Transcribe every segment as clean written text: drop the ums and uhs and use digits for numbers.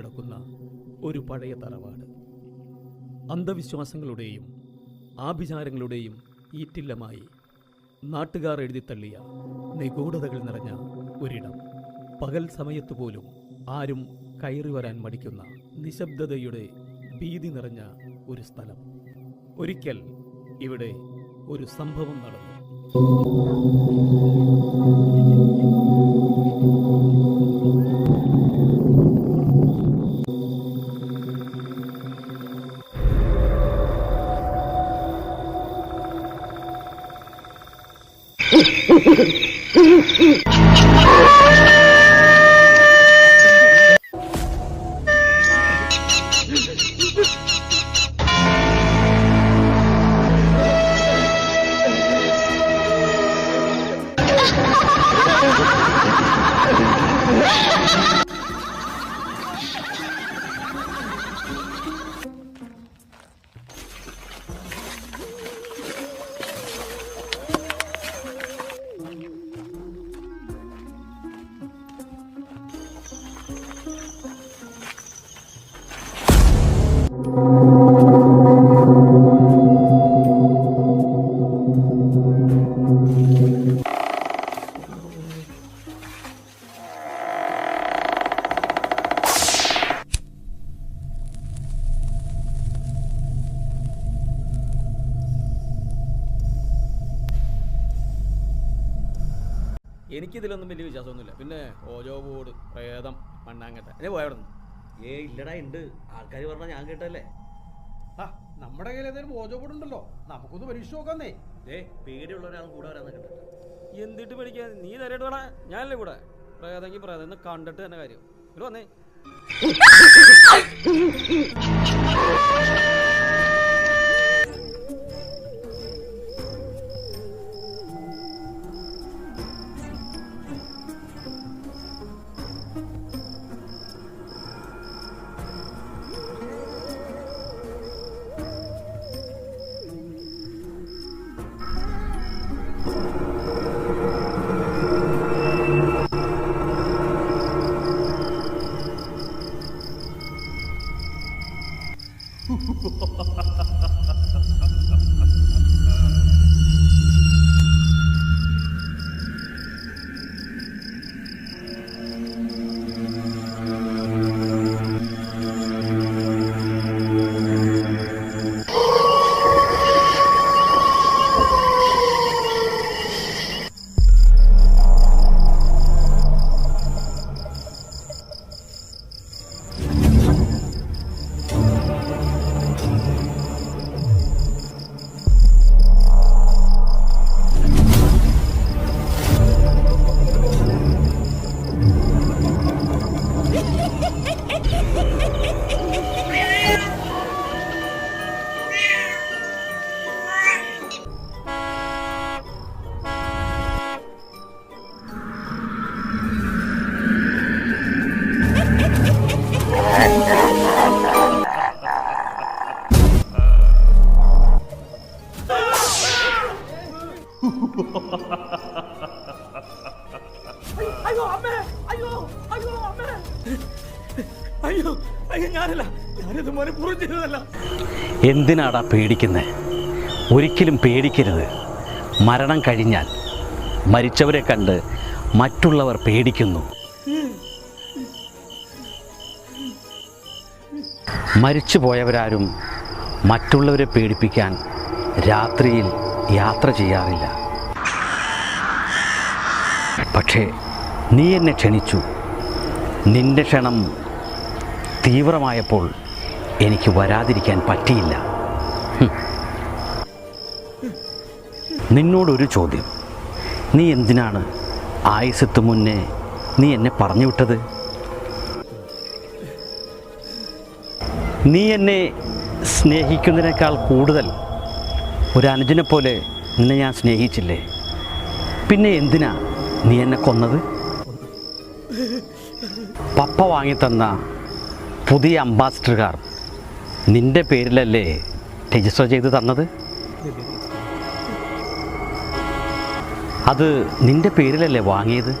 കിടക്കുന്ന ഒരു പഴയ തറവാട്. അന്ധവിശ്വാസങ്ങളുടെയും ആഭിചാരങ്ങളുടെയും ഈറ്റില്ലമായി നാട്ടുകാർ എഴുതിത്തള്ളിയ നിഗൂഢതകൾ നിറഞ്ഞ ഒരിടം. പകൽ സമയത്ത് പോലും ആരും കയറി വരാൻ മടിക്കുന്ന നിശബ്ദതയുടെ ഭീതി നിറഞ്ഞ ഒരു സ്ഥലം. ഒരിക്കൽ ഇവിടെ ഒരു സംഭവം നടന്നു. എനിക്കിതിലൊന്നും വലിയ വിശ്വാസമൊന്നുമില്ല. പിന്നെ ഓജോ ബോർഡ് പ്രേതം മണ്ണാങ്കട്ട എന്നെ പോയവിടുന്ന്. ഇല്ലടാ, ഉണ്ട്. ആൾക്കാർ പറഞ്ഞാൽ ഞാൻ കേട്ടല്ലേ. നമ്മുടെ കയ്യിൽ ഏതെങ്കിലും ഓജോ ബോർഡ് ഉണ്ടല്ലോ, നമുക്കൊന്ന് പരീക്ഷ നോക്കാന്നേ. പേടിയുള്ളവരാണ് കൂടെ വരാന്ന് കേട്ടോ. എന്തിട്ട് പഠിക്കാൻ? നീ തരയിട്ട് വേണ, ഞാനല്ലേ കൂടെ. പ്രേതെങ്കിൽ പ്രേതം എന്ന് കണ്ടിട്ട് തന്നെ കാര്യം. ഇവിടെ വന്നേ. അയ്യോ അമ്മേ, അയ്യോ അയ്യോ അമ്മേ, അയ്യോ അയ്യോ, ഞാനല്ല, ഞാനിത് മനഃപൂർവ്വം ചെയ്തതല്ല. എന്തിനാടാ പേടിക്കുന്നേ? ഒരിക്കലും പേടിക്കരുത്. മരണം കഴിഞ്ഞാൽ മരിച്ചവരെ കണ്ട് മറ്റുള്ളവർ പേടിക്കുന്നു. മരിച്ചു പോയവരാരും മറ്റുള്ളവരെ പേടിപ്പിക്കാൻ രാത്രിയിൽ യാത്ര ചെയ്യാറില്ല. പക്ഷേ നീ എന്നെ ക്ഷണിച്ചു. നിന്റെ ക്ഷണം തീവ്രമായപ്പോൾ എനിക്ക് വരാതിരിക്കാൻ പറ്റിയില്ല. നിന്നോടൊരു ചോദ്യം. നീ എന്തിനാണ് ആയുസ്സെത്തു മുന്നേ നീ എന്നെ പറഞ്ഞു വിട്ടത്? നീ എന്നെ സ്നേഹിക്കുന്നതിനേക്കാൾ കൂടുതൽ ഒരു അനുജനെ പോലെ നിന്നെ ഞാൻ സ്നേഹിച്ചില്ലേ? പിന്നെ എന്തിനാ നീ എന്നെ കൊന്നത്? പപ്പ വാങ്ങിത്തന്ന പുതിയ അംബാസിഡർ കാർ നിന്റെ പേരിലല്ലേ രജിസ്റ്റർ ചെയ്ത് തന്നത്? അത് നിന്റെ പേരിലല്ലേ വാങ്ങിയത്?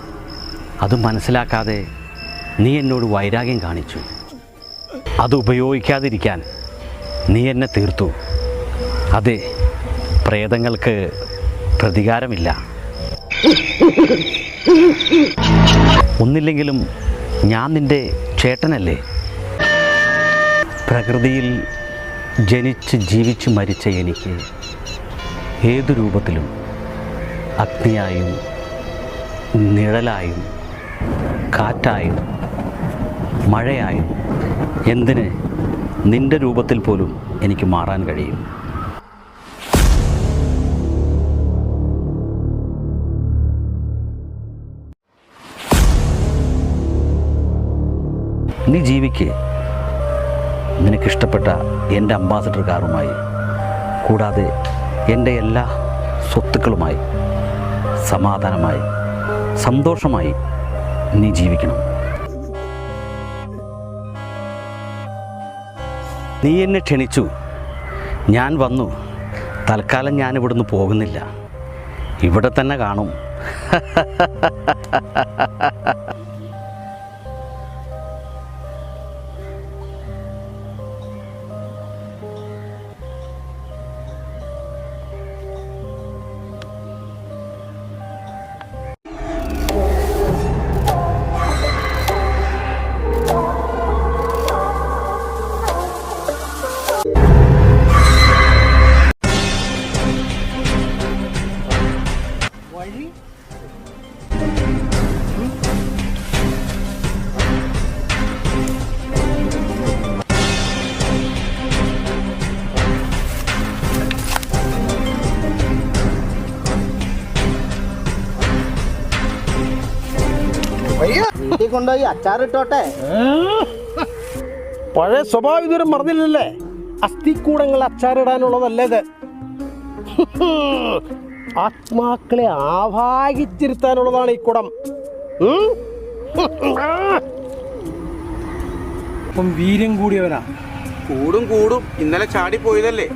അത് മനസ്സിലാക്കാതെ നീ എന്നോട് വൈരാഗ്യം കാണിച്ചു. അത് ഉപയോഗിക്കാതിരിക്കാൻ നീ എന്നെ തീർത്തു. അതെ, പ്രേതങ്ങൾക്ക് പ്രതികാരമില്ല. ഒന്നില്ലെങ്കിലും ഞാൻ നിൻ്റെ ചേട്ടനല്ലേ. പ്രകൃതിയിൽ ജനിച്ച് ജീവിച്ച് മരിച്ച എനിക്ക് ഏതു രൂപത്തിലും അഗ്നിയായും നിഴലായും കാറ്റായും മഴയായും എന്തിന് നിൻ്റെ രൂപത്തിൽ പോലും എനിക്ക് മാറാൻ കഴിയും. നീ ജീവിക്ക്, നിനക്കിഷ്ടപ്പെട്ട എൻ്റെ അംബാസഡർ കാറുമായി, കൂടാതെ എൻ്റെ എല്ലാ സ്വത്തുക്കളുമായി സമാധാനമായി സന്തോഷമായി നീ ജീവിക്കണം. നീ എന്നെ ക്ഷണിച്ചു, ഞാൻ വന്നു. തൽക്കാലം ഞാൻ ഇവിടുന്ന് പോകുന്നില്ല, ഇവിടെ തന്നെ കാണും. വീട്ടിൽ കൊണ്ടുപോയി അച്ചാറിട്ടോട്ടെ. പഴയ സ്വഭാവം ഇതുവരെ മറന്നില്ലല്ലേ? അസ്ഥിക്കൂടങ്ങൾ അച്ചാറിടാനുള്ളതല്ലേ ഇത്? ആത്മാക്കളെ ആവാഹിച്ചിരുത്താനുള്ളതാണ് ഈ കുടം. അപ്പം വീര്യം കൂടിയവനാ. കൂടും ഇന്നലെ ചാടി പോയതല്ലേ.